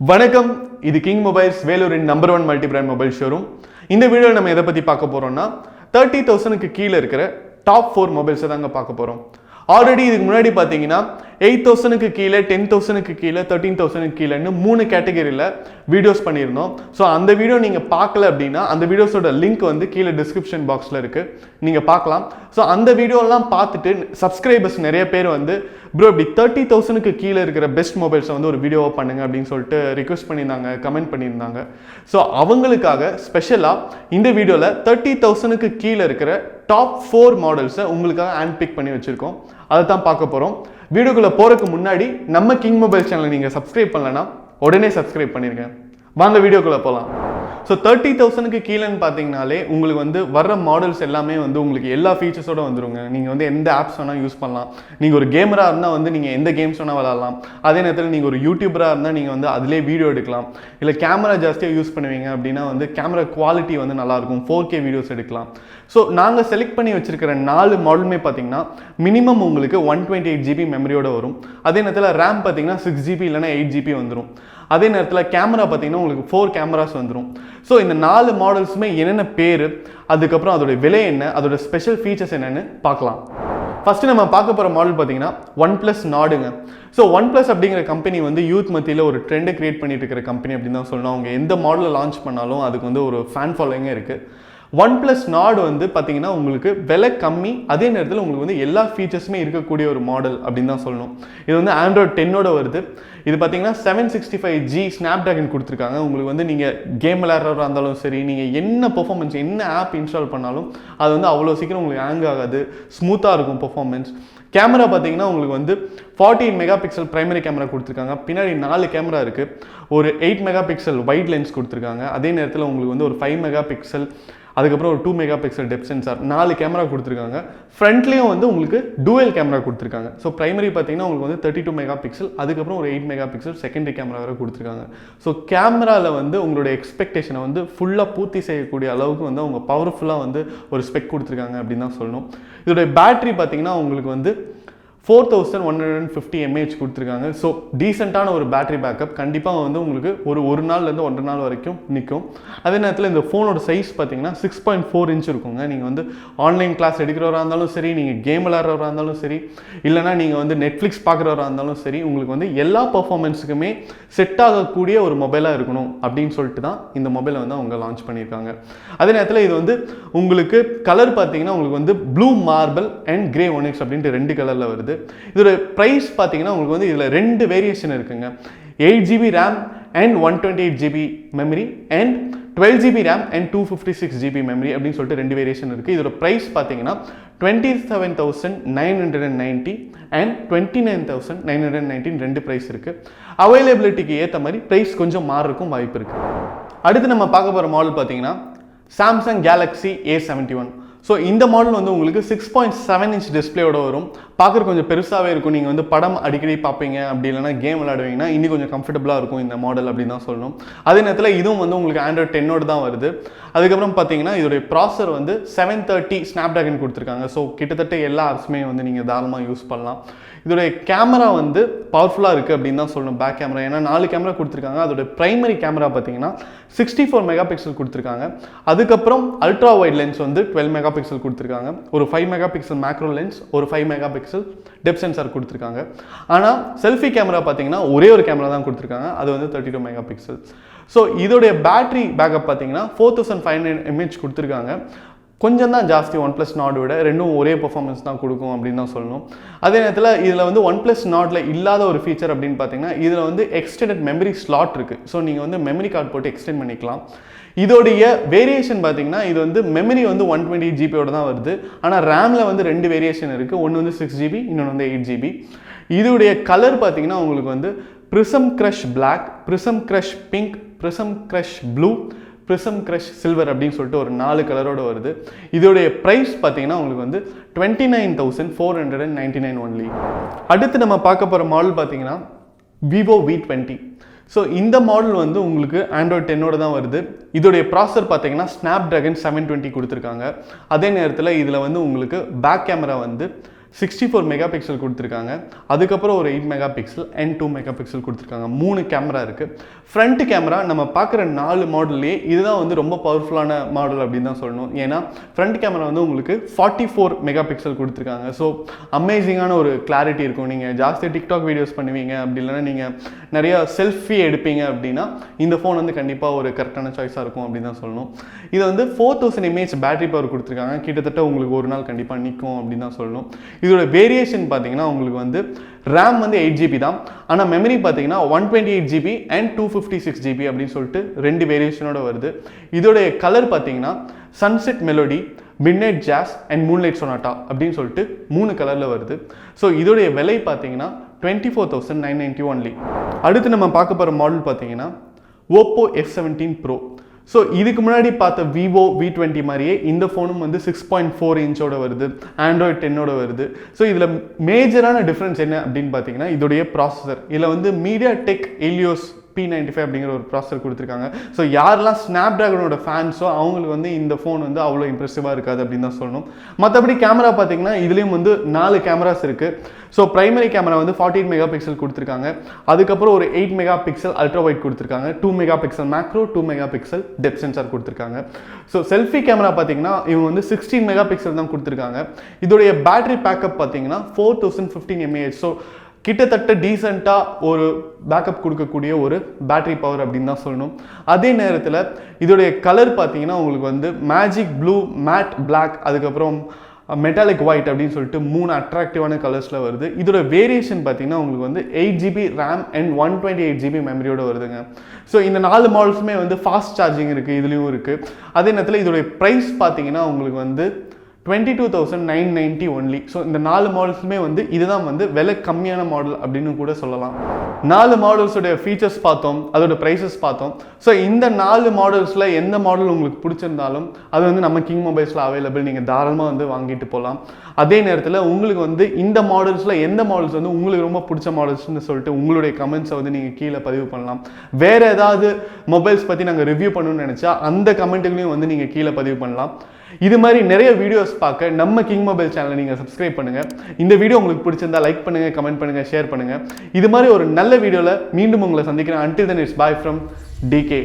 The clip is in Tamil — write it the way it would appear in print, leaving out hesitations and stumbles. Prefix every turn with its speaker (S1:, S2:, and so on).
S1: வணக்கம், இது கிங் மொபைல்ஸ் வேலூரின் number 1 multi brand mobile showroom. இந்த வீடியோவில் நம்ம எதை பற்றி பார்க்க போகிறோம்னா 30,000க்கு கீழே இருக்கிற டாப் 4 மொபைல்ஸை தாங்க பார்க்க போகிறோம். ஆல்ரெடி இதுக்கு முன்னாடி பார்த்தீங்கன்னா 8,000க்கு கீழே, 10,000க்கு கீழே, 13,000க்கு கீழேன்னு 3 கேட்டகரியில் வீடியோஸ் பண்ணியிருந்தோம். ஸோ அந்த வீடியோ நீங்கள் பார்க்கல அப்படின்னா அந்த வீடியோஸோட லிங்க் வந்து கீழே டிஸ்கிரிப்ஷன் பாக்ஸில் இருக்குது, நீங்கள் பார்க்கலாம். ஸோ அந்த வீடியோலாம் பார்த்துட்டு சப்ஸ்கிரைபர்ஸ் நிறைய பேர் வந்து ப்ரோ இப்படி 30,000க்கு கீழே இருக்கிற பெஸ்ட் மொபைல்ஸை வந்து ஒரு வீடியோவை பண்ணுங்க அப்படின்னு சொல்லிட்டு ரிக்வெஸ்ட் பண்ணியிருந்தாங்க, கமெண்ட் பண்ணியிருந்தாங்க. ஸோ அவங்களுக்காக ஸ்பெஷலாக இந்த வீடியோவில் 30,000க்கு கீழே இருக்கிற டாப் 4 மாடல்ஸை உங்களுக்காக ஹேண்ட் பிக் பண்ணி வச்சுருக்கோம். அதை தான் பார்க்க போகிறோம். வீடியோக்குள்ளே போகிறதுக்கு முன்னாடி நம்ம கிங் மொபைல் சேனலை நீங்கள் சப்ஸ்கிரைப் பண்ணலன்னா உடனே சப்ஸ்கிரைப் பண்ணிருங்க. வாங்க வீடியோக்குள்ளே போகலாம். ஸோ 30,000க்கு கீழேன்னு பார்த்தீங்கனாலே உங்களுக்கு வந்து வர்ற மாடல்ஸ் எல்லாமே வந்து உங்களுக்கு எல்லா ஃபீச்சர்ஸோடு வந்துருங்க. நீங்கள் வந்து எந்த ஆப்ஸ் வேணால் யூஸ் பண்ணலாம். நீங்கள் ஒரு கேமராக இருந்தால் வந்து நீங்கள் எந்த கேம்ஸ் வேணால் விளாட்லாம். அதே நேரத்தில் நீங்கள் ஒரு யூடியூபராக இருந்தால் நீங்கள் வந்து அதிலே வீடியோ எடுக்கலாம். இல்லை கேமரா ஜாஸ்தியாக யூஸ் பண்ணுவீங்க அப்படின்னா வந்து கேமரா குவாலிட்டி வந்து நல்லாயிருக்கும், 4K வீடியோஸ் எடுக்கலாம். ஸோ நாங்கள் செலக்ட் பண்ணி வச்சிருக்கிற 4 மாடலுமே பார்த்தீங்கன்னா மினிமம் உங்களுக்கு 128 GB மெமரியோடு வரும். அதே நேரத்தில் ரேம் பார்த்தீங்கன்னா 6 GB இல்லைனா 8 GB வந்துடும். அதே நேரத்தில் கேமரா பார்த்தீங்கன்னா உங்களுக்கு 4 கேமராஸ் வந்துடும். ஸோ இந்த 4 மாடல்ஸுமே என்னென்ன பேர், அதுக்கப்புறம் அதோட விலை என்ன, அதோட ஸ்பெஷல் ஃபீச்சர்ஸ் என்னென்னு பார்க்கலாம். ஃபஸ்ட்டு நம்ம பார்க்க போகிற மாடல் பார்த்தீங்கன்னா OnePlus Nordங்க. ஸோ OnePlus அப்படிங்கிற கம்பெனி வந்து யூத் மத்தியில் ஒரு ட்ரெண்டை கிரியேட் பண்ணிட்டு இருக்கிற கம்பெனி அப்படின்னு தான் சொல்லணும். அவங்க எந்த மாடலை லான்ச் பண்ணாலும் அதுக்கு வந்து ஒரு ஃபேன் ஃபாலோயிங்கே இருக்குது. OnePlus Nord வந்து பார்த்தீங்கன்னா உங்களுக்கு விலை கம்மி, அதே நேரத்தில் உங்களுக்கு வந்து எல்லா ஃபீச்சர்ஸுமே இருக்கக்கூடிய ஒரு மாடல் அப்படின்னு தான் சொல்லணும். இது வந்து Android 10ஓட வருது. இது பார்த்தீங்கன்னா 765G ஸ்னாப்டிராகன் கொடுத்துருக்காங்க. உங்களுக்கு வந்து நீங்கள் கேம் விளையாடுறவராக இருந்தாலும் சரி, நீங்கள் என்ன பெர்ஃபார்மன்ஸ், என்ன ஆப் இன்ஸ்டால் பண்ணாலும் அது வந்து அவ்வளோ சீக்கிரம் உங்களுக்கு ஹேங் ஆகாது, ஸ்மூத்தாக இருக்கும் பெர்ஃபார்மன்ஸ். கேமரா பார்த்தீங்கன்னா உங்களுக்கு வந்து 48 மெகா பிக்சல் பிரைமரி கேமரா கொடுத்துருக்காங்க. பின்னாடி 4 கேமரா இருக்குது. ஒரு 8 மெகா பிக்சல் வைட் லென்ஸ் கொடுத்துருக்காங்க. அதே நேரத்தில் உங்களுக்கு வந்து ஒரு 5 மெகா பிக்சல், அதுக்கப்புறம் ஒரு 2 mega pixel depth sensor, 4 camera கொடுத்துருக்காங்க. ஃப்ரண்ட்லேயும் வந்து உங்களுக்கு டூவல் கேமரா கொடுத்துருக்காங்க. ஸோ பிரைமரி பார்த்தீங்கன்னா உங்களுக்கு வந்து 32 மெகா பிக்சல், அதுக்கப்புறம் ஒரு 8 மெகா பிக்சல் செகண்டரி கேமரா வேறு கொடுத்துருக்காங்க. ஸோ கேமராவில் வந்து உங்களுடைய எக்ஸ்பெக்டேஷனை வந்து ஃபுல்லாக பூர்த்தி செய்யக்கூடிய அளவுக்கு வந்து அவங்க பவர்ஃபுல்லாக வந்து ஒரு ஸ்பெக் கொடுத்துருக்காங்க அப்படின்னு தான் சொல்லணும். இதோடைய பேட்டரி பார்த்தீங்கன்னா உங்களுக்கு வந்து 4150 mAh கொடுத்துருக்காங்க. ஸோ டீசெண்டான ஒரு பேட்டரி பேக்கப் கண்டிப்பாக வந்து உங்களுக்கு ஒரு நாள்லேருந்து 1.5 நாள் வரைக்கும் நிற்கும். அதே நேரத்தில் இந்த ஃபோனோட சைஸ் பார்த்தீங்கன்னா 6.4 இன்ச் இருக்குங்க. நீங்கள் வந்து ஆன்லைன் கிளாஸ் எடுக்கிறவராக இருந்தாலும் சரி, நீங்கள் கேம் விளையாடுறவராக இருந்தாலும் சரி, இல்லைனா நீங்கள் வந்து நெட்ஃப்ளிக்ஸ் பார்க்குறவராக இருந்தாலும் சரி, உங்களுக்கு வந்து எல்லா பர்ஃபார்மன்ஸுக்குமே செட் ஆகக்கூடிய ஒரு மொபைலாக இருக்கணும் அப்படின்னு சொல்லிட்டு தான் இந்த மொபைலை வந்து அவங்க லான்ச் பண்ணியிருக்காங்க. அதே நேரத்தில் இது வந்து உங்களுக்கு கலர் பார்த்தீங்கன்னா உங்களுக்கு வந்து blue marble and grey onyx அப்படின்ட்டு 2 கலரில் வருது. இதோட பிரைஸ் பார்த்தீங்கன்னா உங்களுக்கு வந்து இதில் 2 வேரியேஷன் இருக்குங்க. 8 GB RAM and 128 GB memory and 12 GB RAM and 256 GB memory அப்படின்னு சொல்லிட்டு 2 வேரியேஷன் இருக்குது. இதோட ப்ரைஸ் பார்த்தீங்கன்னா 27,990 அண்ட் 29,990 2 ப்ரைஸ் இருக்குது. அவைலபிலிட்டிக்கு ஏற்ற மாதிரி ப்ரைஸ் கொஞ்சம் மாறுறதுக்கும் வாய்ப்பு இருக்குது. அடுத்து நம்ம பார்க்க போகிற மாடல் பார்த்தீங்கன்னா சாம்சங் கேலக்ஸி A71. ஸோ இந்த மாடல் வந்து உங்களுக்கு 6.7 இன்ச் டிஸ்பிளேயோட வரும். பார்க்குற கொஞ்சம் பெருசாகவே இருக்கும். நீங்கள் வந்து படம் அடிக்கடி பார்ப்பீங்க, அப்படி இல்லைனா கேம் விளையாடுவீங்கன்னா இன்னும் கொஞ்சம் கம்ஃபர்டபுளாக இருக்கும் இந்த மாடல் அப்படின்னு தான் சொல்லணும். அதே நேரத்தில் இதுவும் வந்து உங்களுக்கு Android 10ஓடு தான் வருது. அதுக்கப்புறம் பார்த்தீங்கன்னா இதோடைய ப்ராசர் வந்து 730 ஸ்னாப்டிராகன் கொடுத்துருக்காங்க. ஸோ கிட்டத்தட்ட எல்லா ஆப்ஸுமே வந்து நீங்கள் தாராளமாக யூஸ் பண்ணலாம். இதோடைய கேமரா வந்து பவர்ஃபுல்லாக இருக்குது அப்படின்னு தான் சொல்லணும். பேக் கேமரா ஏன்னா 4 கேமரா கொடுத்துருக்காங்க. அதோட பிரைமரி கேமரா பார்த்தீங்கன்னா 64 மெகா பிக்சல் கொடுத்துருக்காங்க. அதுக்கப்புறம் அல்ட்ரா வைட் லென்ஸ் வந்து 12 மெகா பிக்சல் கொடுத்துருக்காங்க. ஒரு 5 மெகா பிக்சல் மேக்ரோ லென்ஸ், ஒரு 5 மெகா பிக்சல் டெப்த் சென்சார் கொடுத்துருக்காங்க. ஆனால் செல்ஃபி கேமரா பார்த்தீங்கன்னா ஒரே ஒரு கேமரா தான் கொடுத்துருக்காங்க. அது வந்து 32 மெகா பிக்சல். ஸோ இதோடைய பேட்டரி பேக்கப் பார்த்தீங்கன்னா 4500 mAh கொடுத்துருக்காங்க. கொஞ்சம் தான் ஜாஸ்தி OnePlus Nord விட, ரெண்டும் ஒரே பர்ஃபார்மன்ஸ் தான் கொடுக்கும் அப்படின்னு தான் சொல்லணும். அதே நேரத்தில் இதில் வந்து OnePlus Nordல இல்லாத ஒரு ஃபீச்சர் அப்படின்னு பார்த்தீங்கன்னா இதில் வந்து எக்ஸ்டெண்டட் மெமரி ஸ்லாட் இருக்குது. ஸோ நீங்கள் வந்து மெமரி கார்டு போட்டு எக்ஸ்டெண்ட் பண்ணிக்கலாம். இதோடைய வேரியேஷன் பார்த்தீங்கன்னா இது வந்து மெமரி வந்து 128 GB தான் வருது. ஆனால் ரேமில் வந்து 2 வேரியேஷன் இருக்குது. ஒன்று வந்து 6 GB, இன்னொன்று வந்து 8 GB. இதோடைய கலர் பார்த்தீங்கன்னா உங்களுக்கு வந்து prism crush black, prism crush pink, prism crush blue, prism crush silver அப்படின்னு சொல்லிட்டு ஒரு 4 கலரோடு வருது. இதோடைய ப்ரைஸ் பார்த்தீங்கன்னா உங்களுக்கு வந்து 29,499 ஒன்லி. அடுத்து நம்ம பார்க்க போகிற மாடல் பார்த்தீங்கன்னா Vivo V20. ஸோ இந்த மாடல் வந்து உங்களுக்கு Android 10ஓடு தான் வருது. இதோடைய ப்ராசர் பார்த்தீங்கன்னா ஸ்னாப்டிராகன் 720 கொடுத்துருக்காங்க. அதே நேரத்தில் இதில் வந்து உங்களுக்கு பேக் கேமரா வந்து 64 மெகா பிக்சல் கொடுத்துருக்காங்க. அதுக்கப்புறம் ஒரு 8 mega pixel and 2 mega pixel கொடுத்துருக்காங்க. 3 கேமரா இருக்குது. ஃப்ரண்ட் கேமரா நம்ம பார்க்குற 4 மாடல்லே இதுதான் வந்து ரொம்ப பவர்ஃபுல்லான மாடல் அப்படின்னு தான் சொல்லணும். ஏன்னா ஃப்ரண்ட் கேமரா வந்து உங்களுக்கு 44 மெகா பிக்சல் கொடுத்துருக்காங்க. ஸோ அமேசிங்கான ஒரு கிளாரிட்டி இருக்கும். நீங்கள் ஜாஸ்தி டிக்டாக் வீடியோஸ் பண்ணுவீங்க, அப்படி இல்லைன்னா நீங்கள் நிறையா செல்ஃபி எடுப்பீங்க அப்படின்னா இந்த ஃபோன் வந்து கண்டிப்பாக ஒரு கரெக்டான சாய்ஸாக இருக்கும் அப்படின்னு தான் சொல்லணும். இது வந்து 4000 mAh பேட்டரி பவர் கொடுத்துருக்காங்க. கிட்டத்தட்ட உங்களுக்கு ஒரு நாள் கண்டிப்பாக நிற்கும் அப்படின்னு தான் சொல்லணும். இதோட வேரியேஷன் பார்த்தீங்கன்னா உங்களுக்கு வந்து RAM வந்து 8GB தான். ஆனால் மெமரி பார்த்தீங்கன்னா 128GB அண்ட் 256GB அப்படின்னு சொல்லிட்டு 2 வேரியேஷனோட வருது. இதோடைய கலர் பார்த்தீங்கன்னா sunset melody, midnight jazz and moonlight sonata அப்படின்னு சொல்லிட்டு 3 கலரில் வருது. ஸோ இதோடைய விலை பார்த்தீங்கன்னா 24,990 ஒன்லி. அடுத்து நம்ம பார்க்க போகிற மாடல் பார்த்தீங்கன்னா Oppo F17 Pro. ஸோ இதுக்கு முன்னாடி பார்த்த Vivo V20 மாதிரியே இந்த ஃபோனும் வந்து 6.4 இன்ச்சோட வருது, Android 10ஓட வருது. ஸோ இதில் மேஜரான டிஃப்ரென்ஸ் என்ன அப்படின்னு பார்த்தீங்கன்னா இதோடைய ப்ராசஸர். இதில் வந்து MediaTek Helios P95 அப்படிங்கிற ஒரு ப்ராசஸர் கொடுத்துருக்காங்க. ஸோ யாரெல்லாம் ஸ்னாப்ட்ராகனோட ஃபேன்ஸோ அவங்களுக்கு வந்து இந்த ஃபோன் வந்து அவ்வளோ இம்ப்ரெசிவாக இருக்காது அப்படின்னு தான் சொல்லணும். மற்றபடி கேமரா பார்த்தீங்கன்னா இதுலேயும் வந்து 4 கேமராஸ் இருக்குது. ஸோ பிரைமரி கேமரா வந்து 48 மெகா பிக்சல் கொடுத்துருக்காங்க. அதுக்கப்புறம் ஒரு 8 மெகா பிக்சல் அல்ட்ரா வைட் கொடுத்துருக்காங்க. 2 mega pixel macro, 2 mega pixel depth sensor கொடுத்துருக்காங்க. ஸோ செல்ஃபி கேமரா பார்த்தீங்கன்னா இவங்க வந்து 16 மெகா பிக்சல் தான் கொடுத்துருக்காங்க. இதோடைய பேட்டரி பேக்கப் பார்த்தீங்கன்னா 4015 mAh. ஸோ கிட்டத்தட்ட டீசெண்டாக ஒரு பேக்கப் கொடுக்கக்கூடிய ஒரு பேட்டரி பவர் அப்படின்னு தான் சொல்லணும். அதே நேரத்தில் இதோடைய கலர் பார்த்தீங்கன்னா உங்களுக்கு வந்து மேஜிக் ப்ளூ, மேட் பிளாக், அதுக்கப்புறம் மெட்டாலிக் ஒயிட் அப்படின்னு சொல்லிட்டு 3 அட்ராக்டிவான கலர்ஸில் வருது. இதோட வேரியேஷன் பார்த்தீங்கன்னா உங்களுக்கு வந்து 8GB RAM அண்ட் 128GB மெமரியோட வருதுங்க. ஸோ இந்த 4 மாடல்ஸுமே வந்து ஃபாஸ்ட் சார்ஜிங் இருக்குது, இதுலேயும் இருக்குது. அதே நேரத்தில் இதோடைய ப்ரைஸ் பார்த்தீங்கன்னா உங்களுக்கு வந்து 22,990 ஒன்லி. ஸோ இந்த 4 மாடல்ஸுமே வந்து இதுதான் வந்து விலை கம்மியான மாடல் அப்படின்னு கூட சொல்லலாம். 4 மாடல்ஸோடைய ஃபீச்சர்ஸ் பார்த்தோம், அதோட ப்ரைஸஸ் பார்த்தோம். ஸோ இந்த 4 மாடல்ஸில் எந்த மாடல் உங்களுக்கு பிடிச்சிருந்தாலும் அது வந்து நம்ம கிங் மொபைல்ஸில் அவைலபிள், நீங்கள் தாராளமாக வந்து வாங்கிட்டு போகலாம். அதே நேரத்தில் உங்களுக்கு வந்து இந்த மாடல்ஸில் எந்த மாடல்ஸ் வந்து உங்களுக்கு ரொம்ப பிடிச்ச மாடல்ஸ்னு சொல்லிட்டு உங்களுடைய கமெண்ட்ஸை வந்து நீங்கள் கீழே பதிவு பண்ணலாம். வேறு ஏதாவது மொபைல்ஸ் பற்றி நாங்கள் ரிவ்யூ பண்ணணும்னு நினச்சா அந்த கமெண்ட்டுகளையும் வந்து நீங்கள் கீழே பதிவு பண்ணலாம். இது மாதிரி நிறைய வீடியோஸ் பார்க்க நம்ம கிங் மொபைல் சேனலை நீங்கள் சப்ஸ்கிரைப் பண்ணுங்கள். இந்த வீடியோ உங்களுக்கு பிடிச்சிருந்தா லைக் பண்ணுங்கள், கமெண்ட் பண்ணுங்கள், ஷேர் பண்ணுங்கள். இது மாதிரி ஒரு நல்ல வீடியோவில் மீண்டும் உங்களை சந்திக்கிறேன். Until then, it's bye from DK.